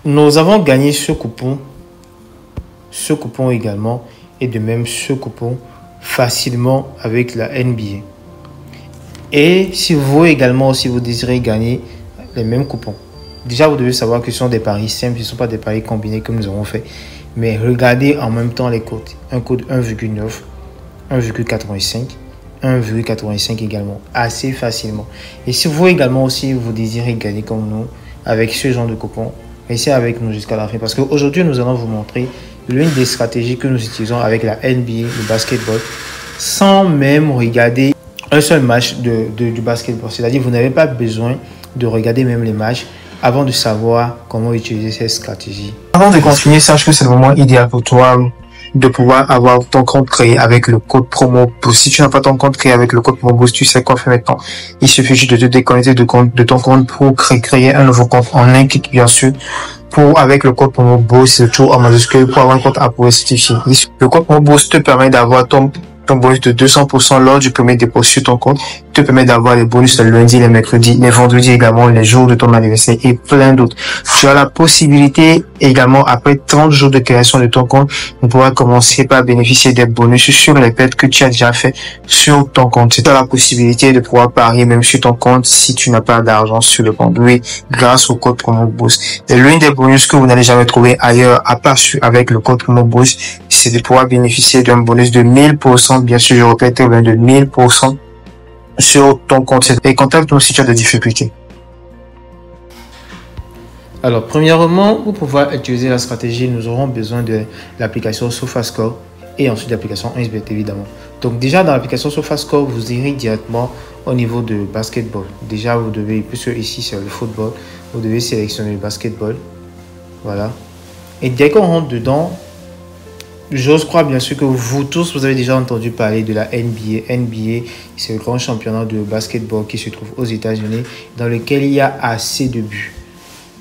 Nous avons gagné ce coupon également, et de même ce coupon facilement avec la NBA. Et si vous également, si vous désirez gagner les mêmes coupons, déjà vous devez savoir que ce sont des paris simples, ce ne sont pas des paris combinés comme nous avons fait. Mais regardez en même temps les codes. Un code 1,9, 1,85, 1,85 également, assez facilement. Et si vous également aussi vous désirez gagner comme nous avec ce genre de coupons, restez avec nous jusqu'à la fin, parce qu'aujourd'hui nous allons vous montrer l'une des stratégies que nous utilisons avec la NBA, le basketball, sans même regarder un seul match du basketball. C'est-à-dire vous n'avez pas besoin de regarder même les matchs avant de savoir comment utiliser cette stratégie. Avant de continuer, sache que c'est le moment idéal pour toi de pouvoir avoir ton compte créé avec le code promo boost. Si tu n'as pas ton compte créé avec le code promo boost, tu sais quoi faire maintenant. Il suffit juste de te déconnecter de ton compte pour créer un nouveau compte en un clic, bien sûr. Avec le code promo boost, c'est tout en majuscule pour avoir un compte Apple certifié. Le code promo boost te permet d'avoir ton bonus de 200% lors du premier dépôt sur ton compte, te permet d'avoir les bonus le lundi, les mercredis, les vendredis également, les jours de ton anniversaire et plein d'autres. Tu as la possibilité également, après 30 jours de création de ton compte, de pouvoir commencer par bénéficier des bonus sur les bêtes que tu as déjà fait sur ton compte. Tu as la possibilité de pouvoir parier même sur ton compte si tu n'as pas d'argent sur le compte. Oui, grâce au code promo boost. C'est l'une des bonus que vous n'allez jamais trouver ailleurs, à part avec le code promo boost, c'est de pouvoir bénéficier d'un bonus de 1000%, bien sûr, je répète, de 1000% sur ton compte. Et contacte-nous si tu as des difficultés. Alors, premièrement, pour pouvoir utiliser la stratégie, nous aurons besoin de l'application SofaScore et ensuite l'application 1xBet, évidemment. Donc, déjà, dans l'application SofaScore, vous irez directement au niveau de basketball. Déjà, vous devez, puisque ici, c'est le football, vous devez sélectionner le basketball. Voilà. Et dès qu'on rentre dedans, j'ose croire bien sûr que vous tous, vous avez déjà entendu parler de la NBA. NBA, c'est le grand championnat de basketball qui se trouve aux États-Unis, dans lequel il y a assez de buts.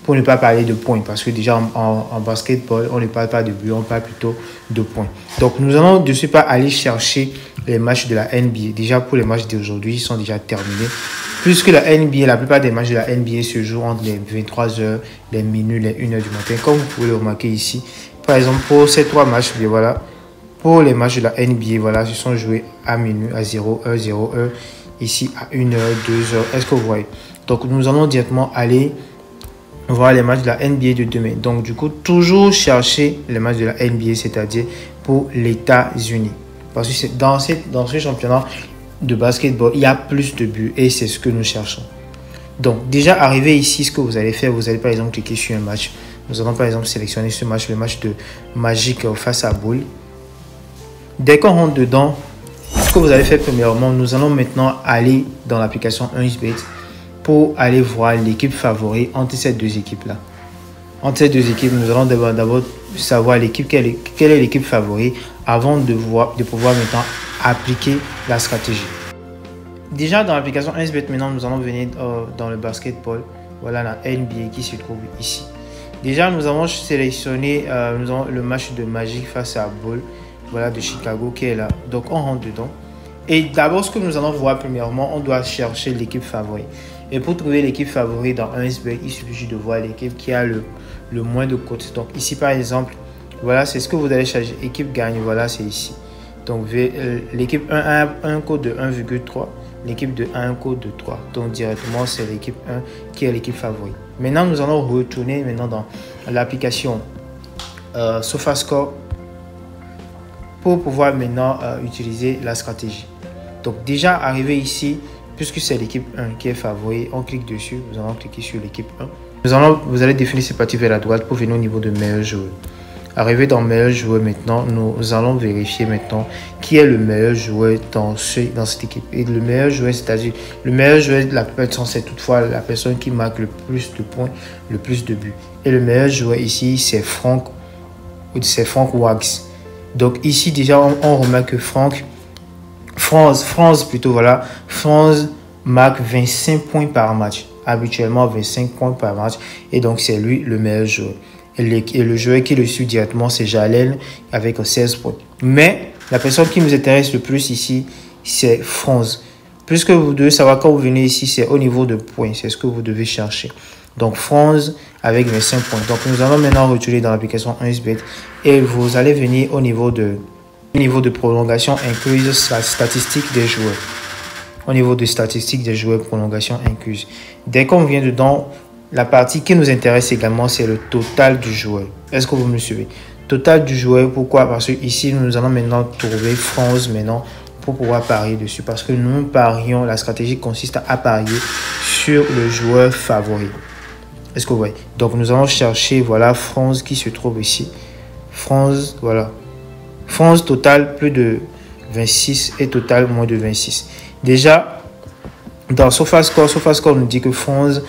Pour ne pas parler de points, parce que déjà en basketball, on ne parle pas de buts, on parle plutôt de points. Donc nous allons de ce pas aller chercher les matchs de la NBA. Déjà pour les matchs d'aujourd'hui, ils sont déjà terminés. Puisque la NBA, la plupart des matchs de la NBA se jouent entre les 23h, les minuit, les 1h du matin. Comme vous pouvez le remarquer ici. Par exemple, pour ces trois matchs, bien voilà, pour les matchs de la NBA, voilà, se sont joués à minuit, à 0h, 0h, ici à 1h, 2h. Est-ce que vous voyez? Donc nous allons directement aller voir les matchs de la NBA de demain. Donc du coup, toujours chercher les matchs de la NBA, c'est-à-dire pour les États-Unis. Parce que c'est dans ce championnat de basketball, il y a plus de buts et c'est ce que nous cherchons. Donc déjà arrivé ici, ce que vous allez faire, vous allez par exemple cliquer sur un match. Nous allons par exemple sélectionner ce match, le match de Magic face à Bull. Dès qu'on rentre dedans, ce que vous allez faire premièrement, nous allons maintenant aller dans l'application 1xBet pour aller voir l'équipe favorite entre ces deux équipes-là. Entre ces deux équipes, nous allons d'abord savoir quelle est l'équipe favorite avant de pouvoir maintenant appliquer la stratégie. Déjà dans l'application 1xBet, maintenant nous allons venir dans le basketball. Voilà la NBA qui se trouve ici. Déjà nous avons sélectionné le match de Magic face à Bull, voilà, de Chicago qui est là. Donc on rentre dedans. Et d'abord ce que nous allons voir premièrement, on doit chercher l'équipe favorite. Et pour trouver l'équipe favorite dans 1xBet, il suffit de voir l'équipe qui a le moins de cotes. Donc ici par exemple, voilà, c'est ce que vous allez chercher. Équipe gagne, voilà, c'est ici. Donc l'équipe 1 a un code de 1,3. L'équipe de 1 a un code de 3. Donc directement, c'est l'équipe 1 qui est l'équipe favorite. Maintenant, nous allons retourner maintenant dans l'application SofaScore pour pouvoir maintenant utiliser la stratégie. Donc déjà arrivé ici, puisque c'est l'équipe 1 qui est favorite, on clique dessus, nous allons cliquer sur l'équipe 1. Vous allez définir cette partie vers la droite pour venir au niveau de meilleur joueur. Arrivé dans meilleur joueur maintenant, nous allons vérifier maintenant qui est le meilleur joueur dans cette équipe. Et le meilleur joueur, c'est-à-dire le meilleur joueur, la plupart du temps, c'est toutefois la personne qui marque le plus de points, le plus de buts. Et le meilleur joueur ici, c'est Frank Wax. Donc ici déjà, on remarque que France marque 25 points par match. Habituellement 25 points par match. Et donc c'est lui le meilleur joueur. Et le joueur qui le suit directement, c'est Jalel avec 16 points. Mais la personne qui nous intéresse le plus ici, c'est France. Puisque vous devez savoir, quand vous venez ici, c'est au niveau de points. C'est ce que vous devez chercher. Donc Franz avec 25 points. Donc nous allons maintenant retourner dans l'application 1xBet et vous allez venir au niveau de prolongation incluse statistique des joueurs. Au niveau de statistiques des joueurs, prolongation incluse. Dès qu'on vient dedans, la partie qui nous intéresse également, c'est le total du joueur. Est-ce que vous me suivez? Total du joueur, pourquoi? Parce que ici, nous allons maintenant trouver Franz maintenant pour pouvoir parier dessus. Parce que nous parions, la stratégie consiste à parier sur le joueur favori. Est-ce que vous voyez? Donc, nous allons chercher, voilà, Franz qui se trouve ici. Franz, voilà. Franz total plus de 26 et total moins de 26. Déjà, dans SofaScore nous dit que Franz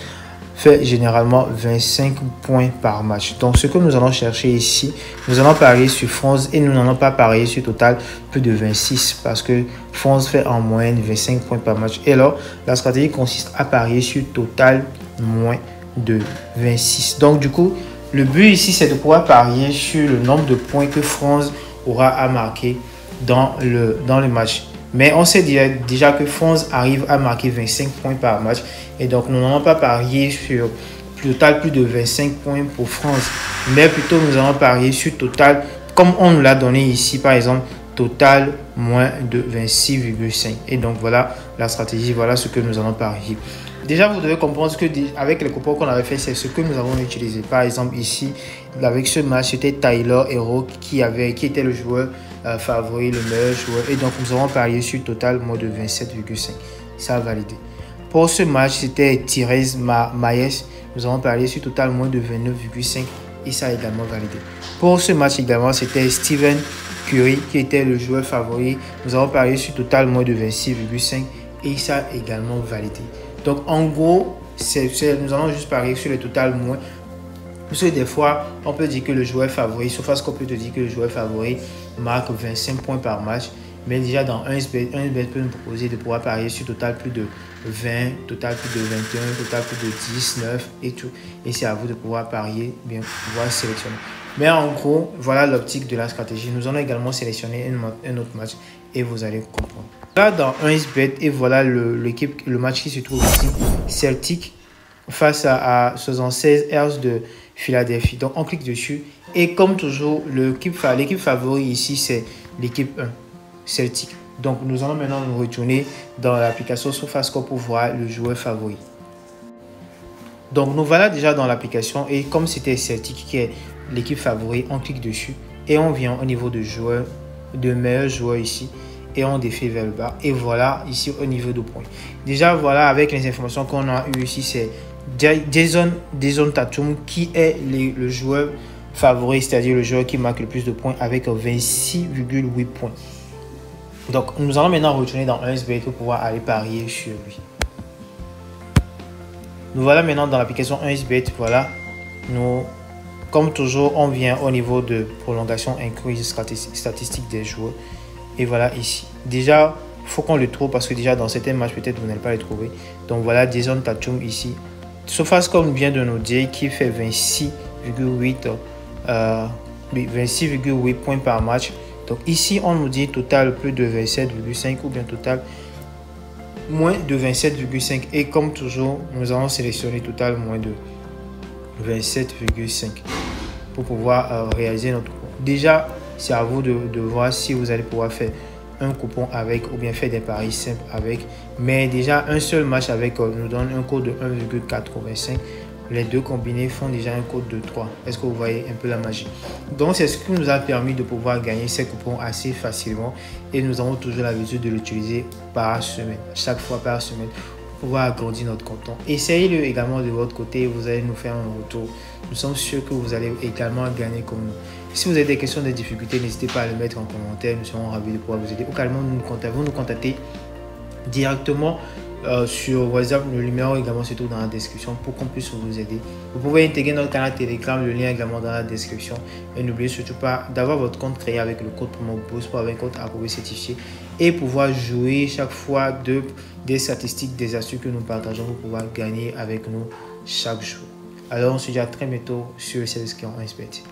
fait généralement 25 points par match. Donc, ce que nous allons chercher ici, nous allons parier sur Franz et nous n'allons pas parier sur total plus de 26 parce que Franz fait en moyenne 25 points par match. Et alors, la stratégie consiste à parier sur total moins de 26. Donc, du coup, le but ici, c'est de pouvoir parier sur le nombre de points que Franz aura à marquer dans le match. Mais on sait déjà que Franz arrive à marquer 25 points par match. Et donc, nous n'allons pas parier sur total plus de 25 points pour Franz. Mais plutôt, nous allons parier sur total, comme on nous l'a donné ici, par exemple, total moins de 26,5. Et donc, voilà la stratégie, voilà ce que nous allons parier. Déjà, vous devez comprendre que avec les coupons qu'on avait fait, c'est ce que nous avons utilisé. Par exemple, ici, avec ce match, c'était Tyler Hero qui était le joueur favori, le meilleur joueur. Et donc, nous avons parié sur total moins de 27,5. Ça a validé. Pour ce match, c'était Thérèse Maes. Nous avons parié sur total moins de 29,5. Et ça a également validé. Pour ce match également, c'était Stephen Curry qui était le joueur favori. Nous avons parié sur total moins de 26,5. Et ça a également validé. Donc, en gros, nous allons juste parier sur le total moins. Parce que des fois, on peut dire que le joueur favori, sauf qu'on peut te dire que le joueur favori marque 25 points par match. Mais déjà, dans 1xBet peut nous proposer de pouvoir parier sur total plus de 20, total plus de 21, total plus de 19 et tout. Et c'est à vous de pouvoir parier, bien pouvoir sélectionner. Mais en gros, voilà l'optique de la stratégie. Nous allons également sélectionner un autre match et vous allez comprendre. Là, dans 1xBet, et voilà le match qui se trouve ici, Celtic face à 76 Ers de Philadelphie. Donc, on clique dessus. Et comme toujours, l'équipe favori ici, c'est l'équipe 1, Celtic. Donc, nous allons maintenant nous retourner dans l'application SofaScore pour voir le joueur favori. Donc, nous voilà déjà dans l'application. Et comme c'était Celtic qui est l'équipe favori, on clique dessus. Et on vient au niveau de joueurs, de meilleurs joueurs ici. Et on défile vers le bas. Et voilà ici au niveau de points. Déjà, voilà, avec les informations qu'on a eues ici, c'est Jason Tatum qui est le joueur favori, c'est-à-dire le joueur qui marque le plus de points avec 26,8 points. Donc, nous allons maintenant retourner dans 1xBet pour pouvoir aller parier sur lui. Nous voilà maintenant dans l'application 1xBet. Voilà, comme toujours, on vient au niveau de prolongation incluse statistique des joueurs. Et voilà ici. Déjà, il faut qu'on le trouve parce que déjà dans certains matchs, peut-être vous n'allez pas le trouver. Donc voilà, Jason Tatum ici. SofaScore vient de nous dire qu'il fait 26,8 points par match. Donc ici, on nous dit total plus de 27,5 ou bien total moins de 27,5. Et comme toujours, nous allons sélectionner total moins de 27,5 pour pouvoir réaliser notre coupon. Déjà, c'est à vous de voir si vous allez pouvoir faire un coupon avec ou bien faire des paris simples avec. Mais déjà, un seul match avec nous donne un code de 1,85. Les deux combinés font déjà un code de 3. Est-ce que vous voyez un peu la magie? Donc, c'est ce qui nous a permis de pouvoir gagner ces coupons assez facilement. Et nous avons toujours l'habitude de l'utiliser par semaine, chaque fois par semaine, pour pouvoir agrandir notre compte. Essayez-le également de votre côté. Vous allez nous faire un retour. Nous sommes sûrs que vous allez également gagner comme nous. Si vous avez des questions, des difficultés, n'hésitez pas à le mettre en commentaire. Nous serons ravis de pouvoir vous aider. Ou carrément, vous nous contactez directement sur WhatsApp. Le numéro également se trouve dans la description pour qu'on puisse vous aider. Vous pouvez intégrer notre canal Telegram, le lien également dans la description. Et n'oubliez surtout pas d'avoir votre compte créé avec le code promo BOOST pour avoir un compte approuvé certifié et pouvoir jouer chaque fois des statistiques, des astuces que nous partageons pour pouvoir gagner avec nous chaque jour. Alors on se dit à très bientôt sur le service qui en 1xBet.